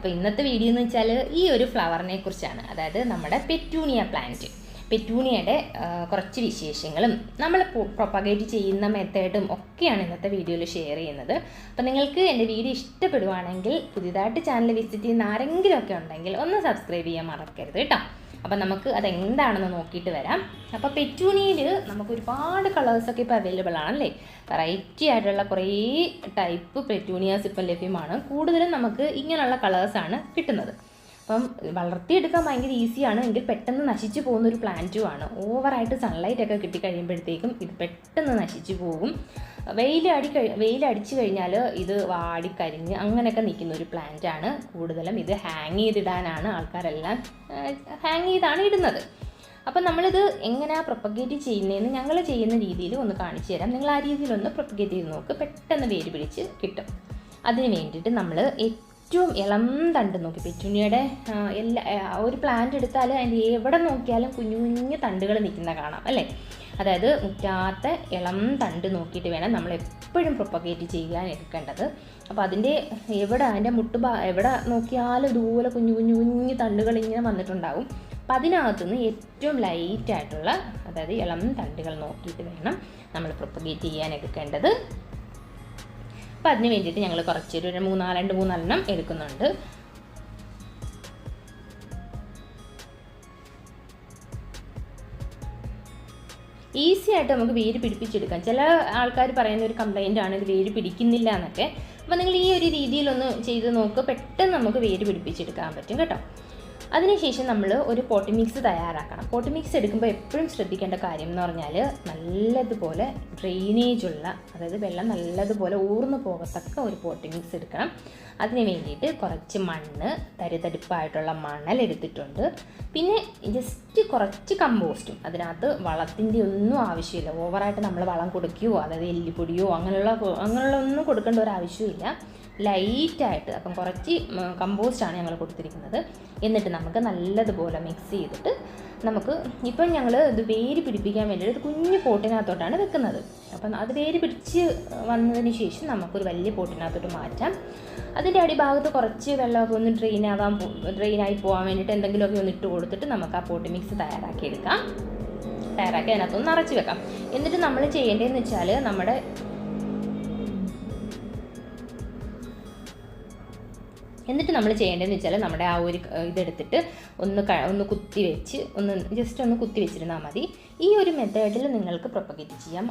അപ്പോൾ ഇന്നത്തെ വീഡിയോ എന്ന് വെച്ചാൽ ഈ ഒരു ഫ്ലവറിനെ കുറിച്ചാണ്, അതായത് നമ്മുടെ പെറ്റൂണിയ പ്ലാന്റ്. പെറ്റൂണിയയുടെ കുറച്ച് വിശേഷങ്ങളും നമ്മൾ പ്രൊപ്പഗേറ്റ് ചെയ്യുന്ന മെത്തേഡും ഒക്കെയാണ് ഇന്നത്തെ വീഡിയോയിൽ ഷെയർ ചെയ്യുന്നത്. അപ്പോൾ നിങ്ങൾക്ക് എൻ്റെ വീഡിയോ ഇഷ്ടപ്പെടുവാണെങ്കിൽ പുതിയതായിട്ട് ചാനൽ വിസിറ്റ് ചെയ്യുന്ന ആരെങ്കിലും ഒക്കെ ഉണ്ടെങ്കിൽ ഒന്ന് സബ്സ്ക്രൈബ് ചെയ്യാൻ മറക്കരുത് കേട്ടോ. അപ്പോൾ നമുക്ക് അതെന്താണെന്ന് നോക്കിയിട്ട് വരാം. അപ്പോൾ പെറ്റൂണിയയിൽ നമുക്ക് ഒരുപാട് കളേഴ്സൊക്കെ ഇപ്പോൾ അവൈലബിൾ ആണല്ലേ. വെറൈറ്റി ആയിട്ടുള്ള കുറേ ടൈപ്പ് പെറ്റൂണിയാസ് ഇപ്പം ലഭ്യമാണ്. കൂടുതലും നമുക്ക് ഇങ്ങനെയുള്ള കളേഴ്സാണ് കിട്ടുന്നത്. അപ്പം വളർത്തിയെടുക്കാൻ ഭയങ്കര ഈസിയാണ്, എങ്കിൽ പെട്ടെന്ന് നശിച്ചു പോകുന്നൊരു പ്ലാന്റുമാണ്. ഓവറായിട്ട് സൺലൈറ്റൊക്കെ കിട്ടിക്കഴിയുമ്പോഴത്തേക്കും ഇത് പെട്ടെന്ന് നശിച്ചു പോകും. വെയിലടിച്ചു കഴിഞ്ഞാൽ ഇത് വാടിക്കരിഞ്ഞ് അങ്ങനെയൊക്കെ നിൽക്കുന്ന ഒരു പ്ലാന്റാണ്. കൂടുതലും ഇത് ഹാങ് ചെയ്തിടാനാണ് ആൾക്കാരെല്ലാം ഹാങ് ചെയ്താണ് ഇടുന്നത്. അപ്പം നമ്മളിത് എങ്ങനെയാണ് പ്രൊപ്പഗേറ്റ് ചെയ്യുന്നതെന്ന് ഞങ്ങൾ ചെയ്യുന്ന രീതിയിൽ ഒന്ന് കാണിച്ചു തരാം. നിങ്ങൾ ആ രീതിയിലൊന്ന് പ്രൊപ്പഗേറ്റ് ചെയ്ത് നോക്ക്, പെട്ടെന്ന് വേര് പിടിച്ച് കിട്ടും. അതിന് വേണ്ടിയിട്ട് നമ്മൾ ഏറ്റവും ഇളം തണ്ട് നോക്കി, പെറ്റൂണിയയുടെ ഒരു പ്ലാന്റ് എടുത്താൽ അതിൻ്റെ എവിടെ നോക്കിയാലും കുഞ്ഞു കുഞ്ഞു തണ്ടുകൾ നിൽക്കുന്ന കാണാം അല്ലേ. അതായത് മുറ്റാത്ത ഇളം തണ്ട് നോക്കിയിട്ട് വേണം നമ്മൾ എപ്പോഴും പ്രൊപ്പഗേറ്റ് ചെയ്യാൻ എടുക്കേണ്ടത്. അപ്പോൾ അതിൻ്റെ അതിൻ്റെ എവിടെ നോക്കിയാലും ഇതുപോലെ കുഞ്ഞു കുഞ്ഞു കുഞ്ഞു തണ്ടുകൾ ഇങ്ങനെ വന്നിട്ടുണ്ടാവും. അപ്പം അതിനകത്തുനിന്ന് ഏറ്റവും ലൈറ്റായിട്ടുള്ള, അതായത് ഇളം തണ്ടുകൾ നോക്കിയിട്ട് വേണം നമ്മൾ പ്രൊപ്പഗേറ്റ് ചെയ്യാൻ എടുക്കേണ്ടത്. അപ്പോൾ അതിന് വേണ്ടിയിട്ട് ഞങ്ങൾ കുറച്ചൊരു 3-4 എടുക്കുന്നുണ്ട്. ഈസി ആയിട്ട് നമുക്ക് വേര് പിടിപ്പിച്ചെടുക്കാം. ചില ആൾക്കാർ പറയുന്ന ഒരു കംപ്ലൈൻ്റ് ആണ് ഇത് വേര് പിടിക്കുന്നില്ല എന്നൊക്കെ. അപ്പോൾ നിങ്ങൾ ഈ ഒരു രീതിയിലൊന്ന് ചെയ്ത് നോക്ക്, പെട്ടെന്ന് നമുക്ക് വേര് പിടിപ്പിച്ചെടുക്കാൻ പറ്റും കേട്ടോ. അതിനുശേഷം നമ്മൾ ഒരു പോട്ടി മിക്സ് തയ്യാറാക്കണം. പോട്ടി മിക്സ് എടുക്കുമ്പോൾ എപ്പോഴും ശ്രദ്ധിക്കേണ്ട കാര്യം എന്ന് പറഞ്ഞാൽ നല്ലതുപോലെ ഡ്രെയിനേജുള്ള, അതായത് വെള്ളം നല്ലതുപോലെ ഊർന്നു പോകത്തക്ക ഒരു പോട്ടി മിക്സ് എടുക്കണം. അതിന് വേണ്ടിയിട്ട് കുറച്ച് മണ്ണ്, തരിതരിപ്പായിട്ടുള്ള മണൽ എടുത്തിട്ടുണ്ട്. പിന്നെ ജസ്റ്റ് കുറച്ച് കമ്പോസ്റ്റും. അതിനകത്ത് വളത്തിൻ്റെ ഒന്നും ആവശ്യമില്ല. ഓവറായിട്ട് നമ്മൾ വളം കൊടുക്കുകയോ അതായത് എല്ലിപ്പൊടിയോ അങ്ങനെയുള്ള ഒന്നും കൊടുക്കേണ്ട ഒരു ആവശ്യമില്ല. ലൈറ്റായിട്ട്, അപ്പം കുറച്ച് കമ്പോസ്റ്റാണ് ഞങ്ങൾ കൊടുത്തിരിക്കുന്നത്. എന്നിട്ട് നമുക്ക് നല്ലതുപോലെ മിക്സ് ചെയ്തിട്ട് നമുക്ക് ഇപ്പം ഞങ്ങൾ ഇത് വേര് പിടിപ്പിക്കാൻ വേണ്ടിയിട്ട് കുഞ്ഞു പോട്ടിനകത്തോട്ടാണ് വെക്കുന്നത്. അപ്പം അത് വേര് പിടിച്ച് വന്നതിന് ശേഷം നമുക്കൊരു വലിയ പോട്ടിനകത്തോട്ട് മാറ്റാം. അതിൻ്റെ അടിഭാഗത്ത് കുറച്ച് വെള്ളമൊക്കെ ഒന്ന് ഡ്രെയിനായി പോകാൻ വേണ്ടിയിട്ട് എന്തെങ്കിലുമൊക്കെ ഒന്ന് ഇട്ട് കൊടുത്തിട്ട് നമുക്ക് ആ പോട്ടി മിക്സ് തയ്യാറാക്കി അതിനകത്തൊന്ന് നിറച്ച് വെക്കാം. എന്നിട്ട് നമ്മൾ ചെയ്യേണ്ടതെന്ന് വെച്ചാൽ നമ്മുടെ ആ ഒരു ഇതെടുത്തിട്ട് ഒന്ന് കുത്തി വെച്ച് ജസ്റ്റ് ഒന്ന് കുത്തി വെച്ചിരുന്നാൽ മതി. ഈ ഒരു മെത്തേഡിൽ നിങ്ങൾക്ക് പ്രൊപ്പഗേറ്റ് ചെയ്യാം.